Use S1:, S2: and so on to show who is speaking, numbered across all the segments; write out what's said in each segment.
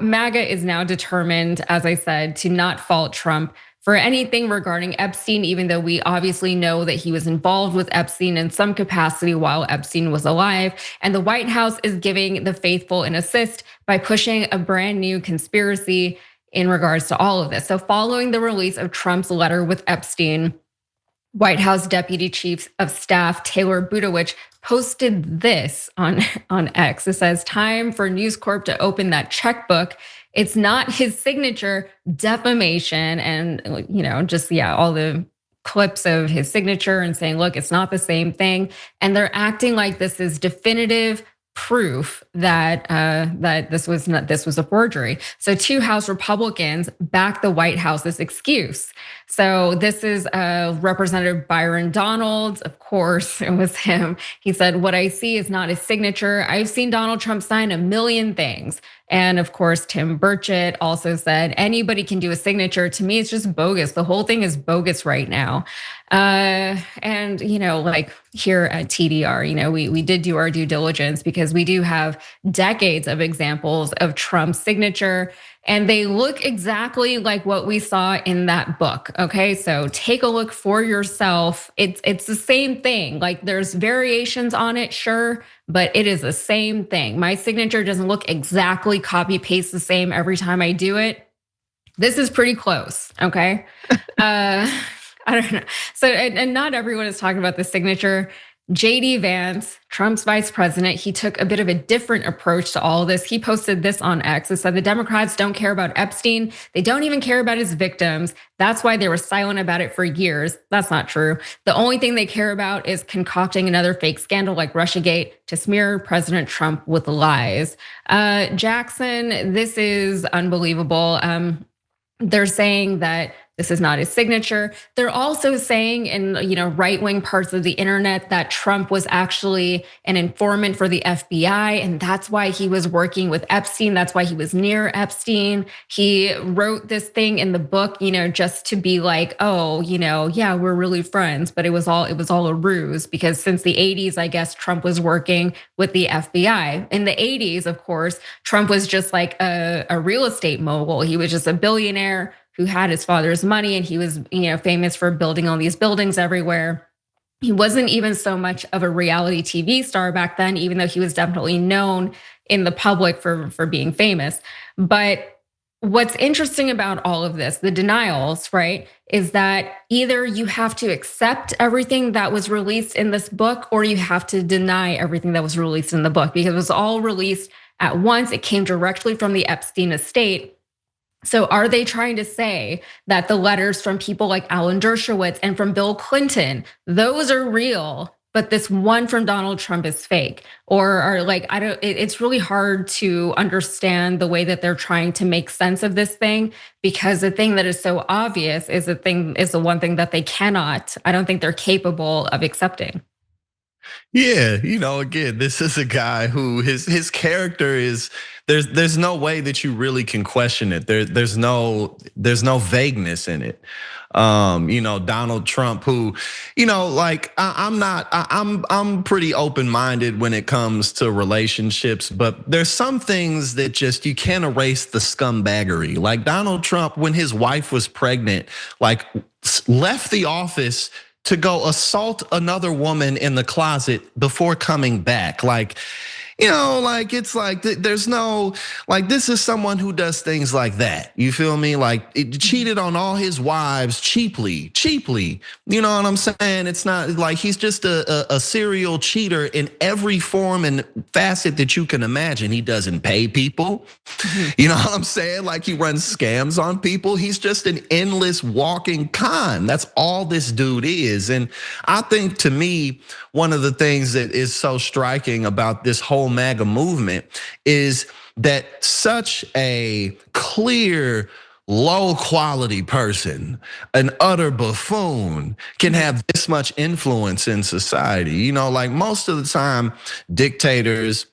S1: MAGA is now determined, as I said, to not fault Trump for anything regarding Epstein, even though we obviously know that he was involved with Epstein in some capacity while Epstein was alive. And the White House is giving the faithful an assist by pushing a brand new conspiracy in regards to all of this. So following the release of Trump's letter with Epstein, White House Deputy Chief of Staff Taylor Budowich posted this on X. It says, "Time for News Corp to open that checkbook. It's not his signature, defamation," and just all the clips of his signature and saying, look, it's not the same thing. And they're acting like this is definitive proof that this was a forgery. So 2 House Republicans backed the White House's excuse. So this is Representative Byron Donalds. Of course, it was him. He said, "What I see is not his signature. I've seen Donald Trump sign a million things." And of course, Tim Burchett also said, "Anybody can do a signature. To me, it's just bogus. The whole thing is bogus right now." And like here at TDR, we did do our due diligence because we do have decades of examples of Trump's signature, and they look exactly like what we saw in that book. Okay, so take a look for yourself. It's the same thing. Like there's variations on it, sure, but it is the same thing. My signature doesn't look exactly copy paste the same every time I do it. This is pretty close, okay? I don't know. So, and not everyone is talking about the signature. JD Vance, Trump's vice president, he took a bit of a different approach to all of this. He posted this on X. It said the Democrats don't care about Epstein. They don't even care about his victims. That's why they were silent about it for years. That's not true. The only thing they care about is concocting another fake scandal like Russiagate to smear President Trump with lies. Jackson, this is unbelievable. They're saying that this is not his signature. They're also saying in right-wing parts of the internet that Trump was actually an informant for the FBI, and that's why he was working with Epstein. That's why he was near Epstein. He wrote this thing in the book, just to be like, oh, yeah, we're really friends. But it was all a ruse, because since the 80s, I guess Trump was working with the FBI. In the 80s, of course, Trump was just like a real estate mogul. He was just a billionaire who had his father's money, and he was, famous for building all these buildings everywhere. He wasn't even so much of a reality TV star back then, even though he was definitely known in the public for being famous. But what's interesting about all of this, the denials, right, is that either you have to accept everything that was released in this book, or you have to deny everything that was released in the book, because it was all released at once. It came directly from the Epstein estate. So are they trying to say that the letters from people like Alan Dershowitz and from Bill Clinton, those are real, but this one from Donald Trump is fake? Or are it's really hard to understand the way that they're trying to make sense of this thing, because the thing that is so obvious is the one thing that I don't think they're capable of accepting.
S2: Yeah, again, this is a guy who his character is, there's no way that you really can question it. There's no vagueness in it. Donald Trump, who, I'm pretty open-minded when it comes to relationships, but there's some things that just, you can't erase the scumbaggery. Like Donald Trump, when his wife was pregnant, left the office to go assault another woman in the closet before coming back. It's like there's no, this is someone who does things like that. You feel me? It cheated on all his wives cheaply. You know what I'm saying? It's not like he's just a serial cheater in every form and facet that you can imagine. He doesn't pay people. You know what I'm saying? He runs scams on people. He's just an endless walking con. That's all this dude is. And I think, to me, one of the things that is so striking about this whole MAGA movement is that such a clear, low quality person, an utter buffoon, can have this much influence in society. Most of the time, dictators,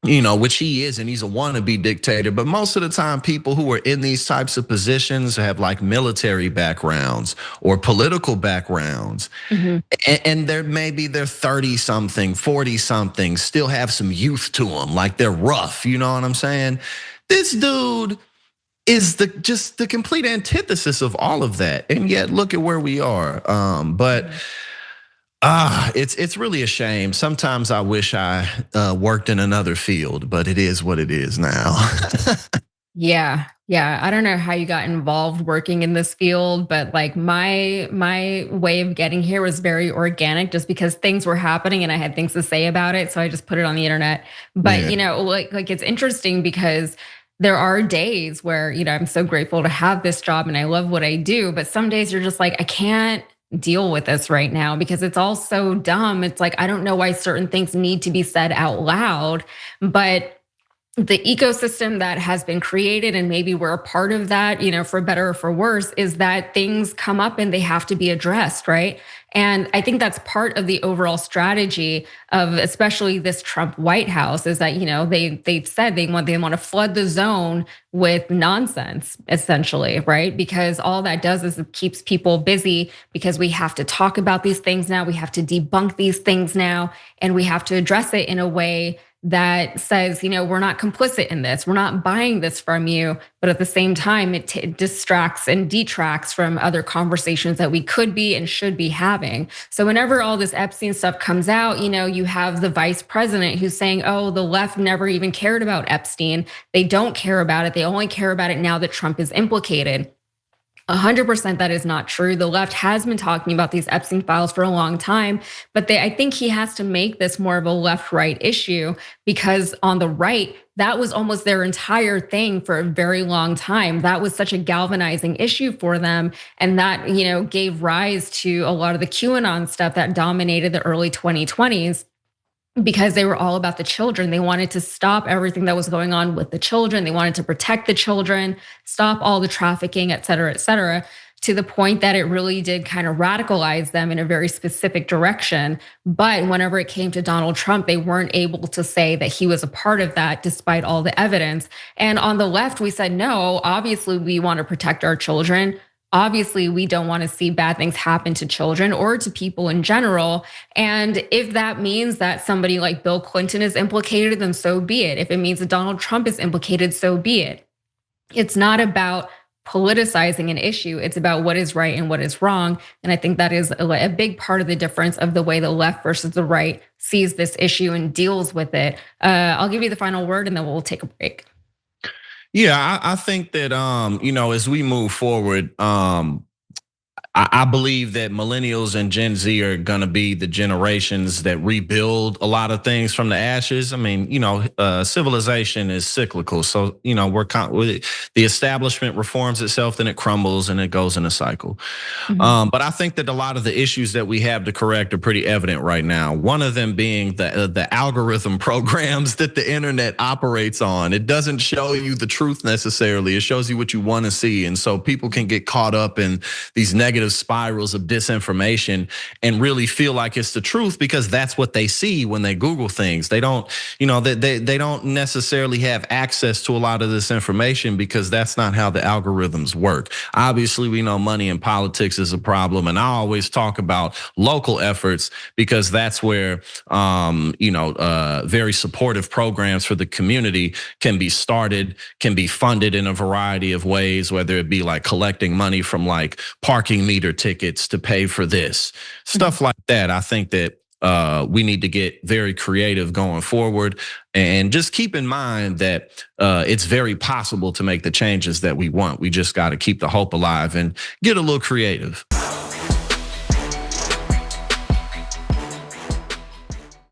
S2: which he is, and he's a wannabe dictator, but most of the time people who are in these types of positions have military backgrounds or political backgrounds. And they're 30 something, 40 something, still have some youth to them, they're rough, you know what I'm saying? This dude is just the complete antithesis of all of that. And yet look at where we are. But it's really a shame. Sometimes I wish I worked in another field, but it is what it is now.
S1: Yeah. Yeah. I don't know how you got involved working in this field, but like my way of getting here was very organic just because things were happening and I had things to say about it. So I just put it on the internet. But
S2: Yeah.
S1: like it's interesting because there are days where, I'm so grateful to have this job and I love what I do. But some days you're just like, I can't deal with this right now because it's all so dumb. It's like, I don't know why certain things need to be said out loud, but the ecosystem that has been created, and maybe we're a part of that, for better or for worse, is that things come up and they have to be addressed, right? And I think that's part of the overall strategy of especially this Trump White House is that, they've said they want to flood the zone with nonsense, essentially, right? Because all that does is it keeps people busy because we have to talk about these things now, we have to debunk these things now, and we have to address it in a way that says, we're not complicit in this, we're not buying this from you, but at the same time, it distracts and detracts from other conversations that we could be and should be having. So whenever all this Epstein stuff comes out, you have the vice president who's saying, oh, the left never even cared about Epstein. They don't care about it. They only care about it now that Trump is implicated. 100% that is not true. The left has been talking about these Epstein files for a long time, but I think he has to make this more of a left-right issue because on the right, that was almost their entire thing for a very long time. That was such a galvanizing issue for them. And that, gave rise to a lot of the QAnon stuff that dominated the early 2020s because they were all about the children. They wanted to stop everything that was going on with the children. They wanted to protect the children, stop all the trafficking, et cetera, to the point that it really did kind of radicalize them in a very specific direction. But whenever it came to Donald Trump, they weren't able to say that he was a part of that despite all the evidence. And on the left, we said, no, obviously we want to protect our children. Obviously, we don't want to see bad things happen to children or to people in general. And if that means that somebody like Bill Clinton is implicated, then so be it. If it means that Donald Trump is implicated, so be it. It's not about politicizing an issue. It's about what is right and what is wrong. And I think that is a big part of the difference of the way the left versus the right sees this issue and deals with it. I'll give you the final word and then we'll take a break.
S2: Yeah, I think that as we move forward, I believe that millennials and Gen Z are going to be the generations that rebuild a lot of things from the ashes. I mean, civilization is cyclical. So, the establishment reforms itself, then it crumbles and it goes in a cycle. But I think that a lot of the issues that we have to correct are pretty evident right now. One of them being the algorithm programs that the internet operates on. It doesn't show you the truth necessarily. It shows you what you want to see. And so people can get caught up in these negative spirals of disinformation and really feel like it's the truth because that's what they see when they Google things. They don't, they don't necessarily have access to a lot of this information because that's not how the algorithms work. Obviously, we know money in politics is a problem, and I always talk about local efforts because that's where, very supportive programs for the community can be started, can be funded in a variety of ways, whether it be like collecting money from like parking meter tickets to pay for this, stuff like that. I think that we need to get very creative going forward and just keep in mind that it's very possible to make the changes that we want. We just got to keep the hope alive and get a little creative.